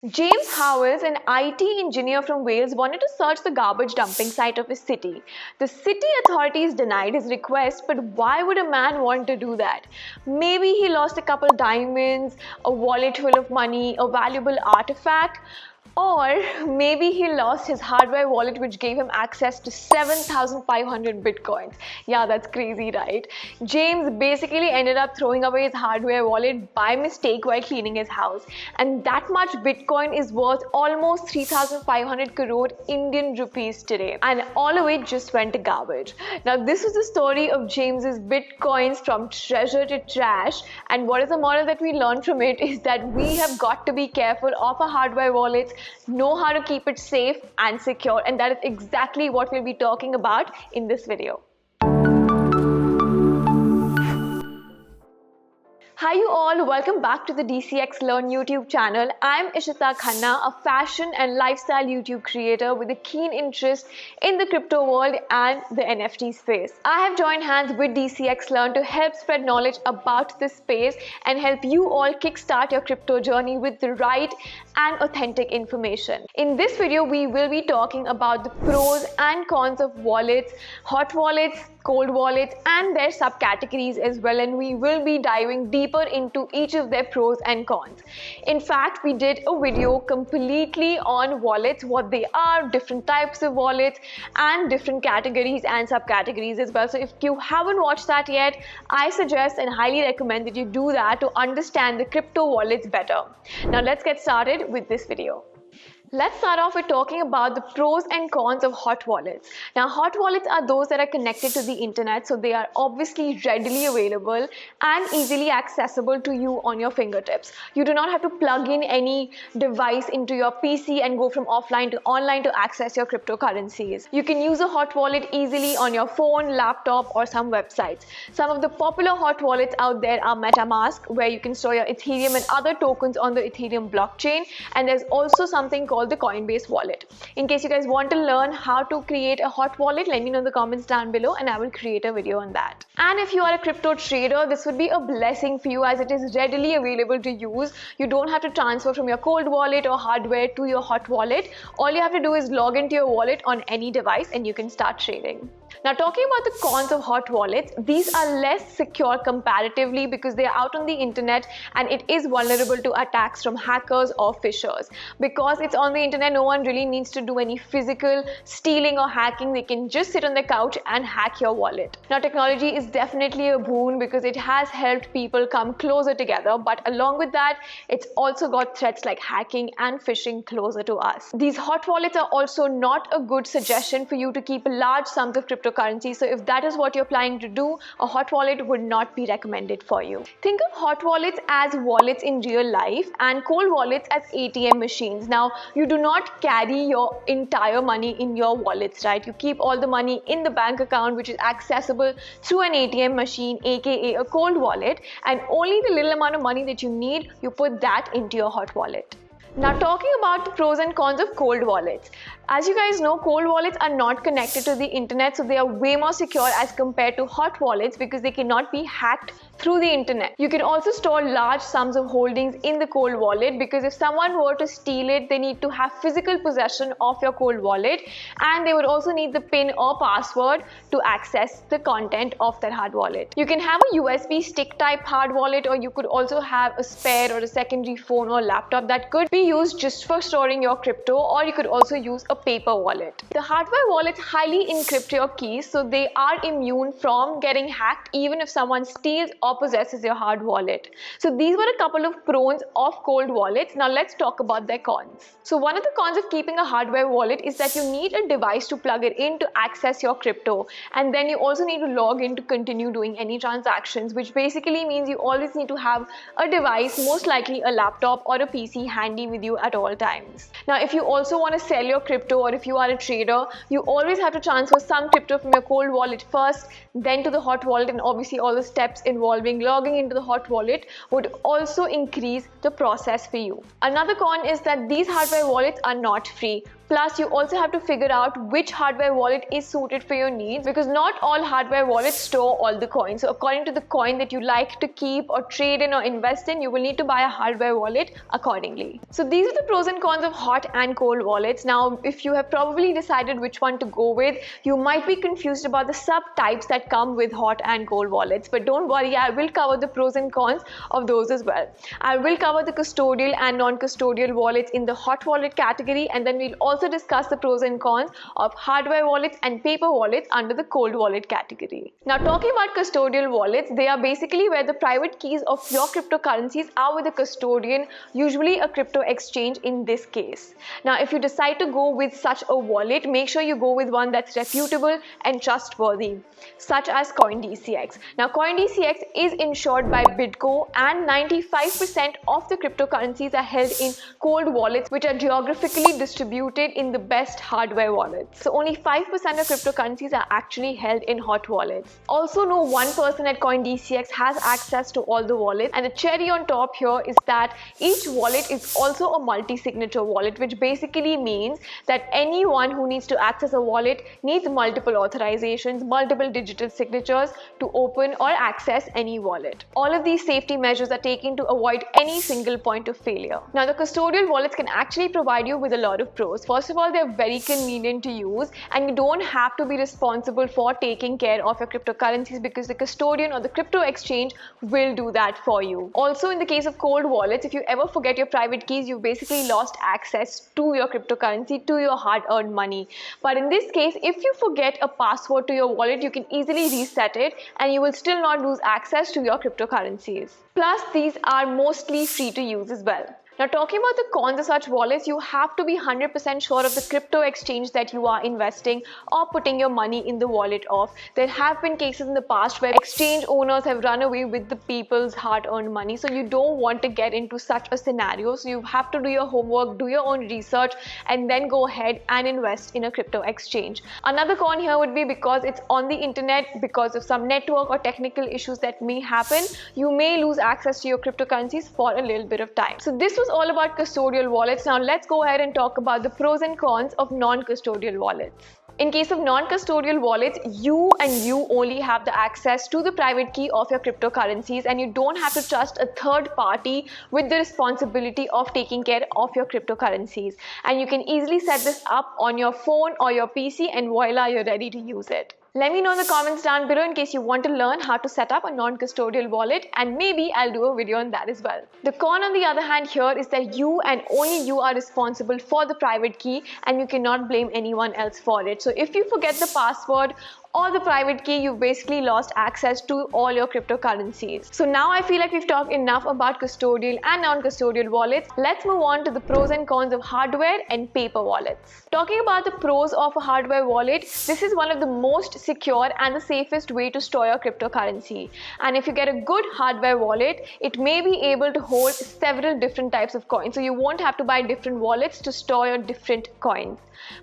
James Howells, an IT engineer from Wales, wanted to search the garbage dumping site of his city. The city authorities denied his request, but why would a man want to do that? Maybe he lost a couple diamonds, a wallet full of money, a valuable artifact. Or maybe he lost his hardware wallet, which gave him access to 7,500 bitcoins. Yeah, that's crazy, right? James basically ended up throwing away his hardware wallet by mistake while cleaning his house. And that much bitcoin is worth almost 3,500 crore Indian rupees today. And all of it just went to garbage. Now, this is the story of James's bitcoins from treasure to trash. And what is the moral that we learn from it is that we have got to be careful of our hardware wallets, know how to keep it safe and secure, and that is exactly what we'll be talking about in this video. Hi you all, welcome back to the DCX Learn YouTube channel. I'm Ishita Khanna, a fashion and lifestyle YouTube creator with a keen interest in the crypto world and the NFT space. I have joined hands with DCX Learn to help spread knowledge about this space and help you all kickstart your crypto journey with the right and authentic information. In this video, we will be talking about the pros and cons of wallets, hot wallets, cold wallets, and their subcategories as well, and we will be diving deeper into each of their pros and cons. In fact, we did a video completely on wallets, what they are, different types of wallets, and different categories and subcategories as well. So if you haven't watched that yet, I suggest and highly recommend that you do that to understand the crypto wallets better. Now let's get started with this video. Let's start off with talking about the pros and cons of hot wallets. Now, hot wallets are those that are connected to the internet, so they are obviously readily available and easily accessible to you on your fingertips. You do not have to plug in any device into your PC and go from offline to online to access your cryptocurrencies. You can use a hot wallet easily on your phone, laptop, or some websites. Some of the popular hot wallets out there are MetaMask, where you can store your Ethereum and other tokens on the Ethereum blockchain, and there's also something called the Coinbase wallet. In case you guys want to learn how to create a hot wallet, let me know in the comments down below and I will create a video on that. And if you are a crypto trader, this would be a blessing for you as it is readily available to use. You don't have to transfer from your cold wallet or hardware to your hot wallet. All you have to do is log into your wallet on any device and you can start trading. Now, talking about the cons of hot wallets, these are less secure comparatively because they are out on the internet and it is vulnerable to attacks from hackers or phishers. Because it's on the internet, no one really needs to do any physical stealing or hacking. They can just sit on the couch and hack your wallet. Now, technology is definitely a boon because it has helped people come closer together, but along with that, it's also got threats like hacking and phishing closer to us. These hot wallets are also not a good suggestion for you to keep large sums of cryptocurrency. So if that is what you're planning to do, a hot wallet would not be recommended for you. Think of hot wallets as wallets in real life and cold wallets as ATM machines. Now, you do not carry your entire money in your wallets, right? You keep all the money in the bank account, which is accessible through an ATM machine, aka a cold wallet, and only the little amount of money that you need, you put that into your hot wallet. Now, talking about the pros and cons of cold wallets. As you guys know, cold wallets are not connected to the internet, so they are way more secure as compared to hot wallets because they cannot be hacked through the internet. You can also store large sums of holdings in the cold wallet because if someone were to steal it, they need to have physical possession of your cold wallet and they would also need the PIN or password to access the content of that hard wallet. You can have a USB stick type hard wallet, or you could also have a spare or a secondary phone or laptop that could be used just for storing your crypto, or you could also use a paper wallet. The hardware wallets highly encrypt your keys, so they are immune from getting hacked even if someone steals or possesses your hard wallet. So these were a couple of pros of cold wallets. Now let's talk about their cons. So one of the cons of keeping a hardware wallet is that you need a device to plug it in to access your crypto, and then you also need to log in to continue doing any transactions, which basically means you always need to have a device, most likely a laptop or a PC, handy with you at all times. Now, if you also want to sell your crypto, or if you are a trader, you always have to transfer some crypto from your cold wallet first, then to the hot wallet, and obviously all the steps involving logging into the hot wallet would also increase the process for you. Another con is that these hardware wallets are not free. Plus, you also have to figure out which hardware wallet is suited for your needs, because not all hardware wallets store all the coins. So according to the coin that you like to keep or trade in or invest in, you will need to buy a hardware wallet accordingly. So these are the pros and cons of hot and cold wallets. Now, if you have probably decided which one to go with, you might be confused about the subtypes that come with hot and cold wallets, but don't worry, I will cover the pros and cons of those as well. I will cover the custodial and non-custodial wallets in the hot wallet category, and then we'll also discuss the pros and cons of hardware wallets and paper wallets under the cold wallet category. Now, talking about custodial wallets, they are basically where the private keys of your cryptocurrencies are with a custodian, usually a crypto exchange in this case. Now, if you decide to go with such a wallet, make sure you go with one that's reputable and trustworthy, such as CoinDCX. Now, CoinDCX is insured by BitGo, and 95% of the cryptocurrencies are held in cold wallets, which are geographically distributed in the best hardware wallets. So only 5% of cryptocurrencies are actually held in hot wallets. Also, no one person at CoinDCX has access to all the wallets, and the cherry on top here is that each wallet is also a multi-signature wallet, which basically means that anyone who needs to access a wallet needs multiple authorizations, multiple digital signatures to open or access any wallet. All of these safety measures are taken to avoid any single point of failure. Now, the custodial wallets can actually provide you with a lot of pros. First of all, they're very convenient to use, and you don't have to be responsible for taking care of your cryptocurrencies, because the custodian or the crypto exchange will do that for you. Also, in the case of cold wallets, if you ever forget your private keys, you've basically lost access to your cryptocurrency, to your hard-earned money. But in this case, if you forget a password to your wallet, you can easily reset it and you will still not lose access to your cryptocurrencies. Plus, these are mostly free to use as well. Now, talking about the cons of such wallets, you have to be 100% sure of the crypto exchange that you are investing or putting your money in the wallet of. There have been cases in the past where exchange owners have run away with the people's hard-earned money. So you don't want to get into such a scenario. So you have to do your homework, do your own research, and then go ahead and invest in a crypto exchange. Another con here would be because it's on the internet, because of some network or technical issues that may happen, you may lose access to your cryptocurrencies for a little bit of time. So this was all about custodial wallets. Now let's go ahead and talk about the pros and cons of non-custodial wallets. In case of non-custodial wallets, you only have the access to the private key of your cryptocurrencies, and you don't have to trust a third party with the responsibility of taking care of your cryptocurrencies. And you can easily set this up on your phone or your PC, and voila, you're ready to use it. Let me know in the comments down below in case you want to learn how to set up a non-custodial wallet, and maybe I'll do a video on that as well. The con on the other hand here is that you and only you are responsible for the private key, and you cannot blame anyone else for it. So if you forget the password or the private key, you've basically lost access to all your cryptocurrencies. So now I feel like we've talked enough about custodial and non-custodial wallets. Let's move on to the pros and cons of hardware and paper wallets. Talking about the pros of a hardware wallet, this is one of the most secure and the safest way to store your cryptocurrency. And if you get a good hardware wallet, it may be able to hold several different types of coins. So you won't have to buy different wallets to store your different coins.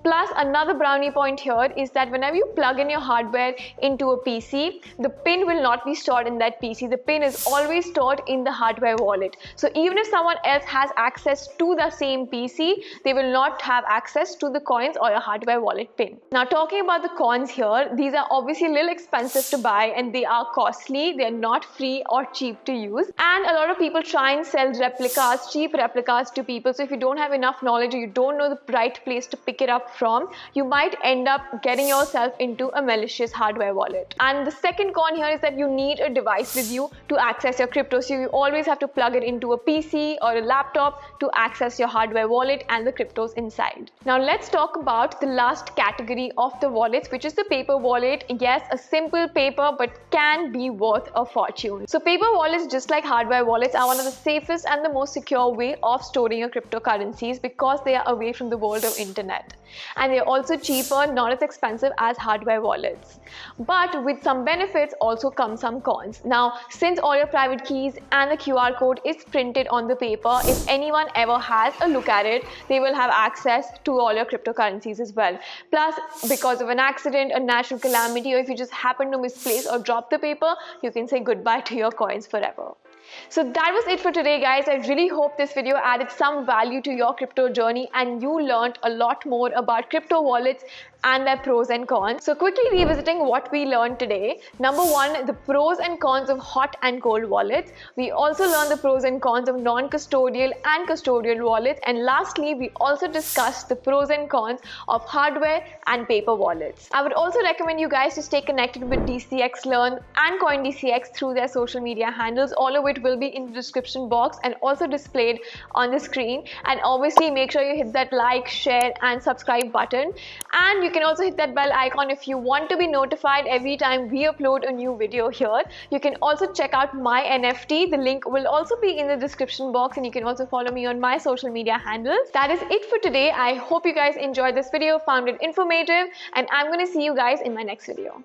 Plus, another brownie point here is that whenever you plug in your hardware into a PC, the pin will not be stored in that PC. The pin is always stored in the hardware wallet. So even if someone else has access to the same PC, they will not have access to the coins or your hardware wallet pin. Now, talking about the cons here, these are obviously a little expensive to buy, and they are costly. They are not free or cheap to use. And a lot of people try and sell replicas, cheap replicas to people. So if you don't have enough knowledge or you don't know the right place to pick it up from, you might end up getting yourself into a malicious hardware wallet. And the second con here is that you need a device with you to access your crypto. So you always have to plug it into a PC or a laptop to access your hardware wallet and the cryptos inside. Now let's talk about the last category of the wallets, which is the paper wallet. Yes, a simple paper, but can be worth a fortune. So paper wallets, just like hardware wallets, are one of the safest and the most secure way of storing your cryptocurrencies, because they are away from the world of internet. And they're also cheaper, not as expensive as hardware wallets. But with some benefits also come some cons. Now, since all your private keys and the QR code is printed on the paper, if anyone ever has a look at it, they will have access to all your cryptocurrencies as well. Plus, because of an accident, a natural calamity, or if you just happen to misplace or drop the paper, you can say goodbye to your coins forever. So that was it for today, guys. I really hope this video added some value to your crypto journey and you learned a lot more about crypto wallets and their pros and cons. So quickly revisiting what we learned today. Number one, the pros and cons of hot and cold wallets. We also learned the pros and cons of non-custodial and custodial wallets. And lastly, we also discussed the pros and cons of hardware and paper wallets. I would also recommend you guys to stay connected with DCX Learn and CoinDCX through their social media handles. All of it will be in the description box and also displayed on the screen. And obviously make sure you hit that like, share and subscribe button. And you can also hit that bell icon if you want to be notified every time we upload a new video here. You can also check out my NFT. The link will also be in the description box, and you can also follow me on my social media handles. That is it for today. I hope you guys enjoyed this video, found it informative, and I'm going to see you guys in my next video.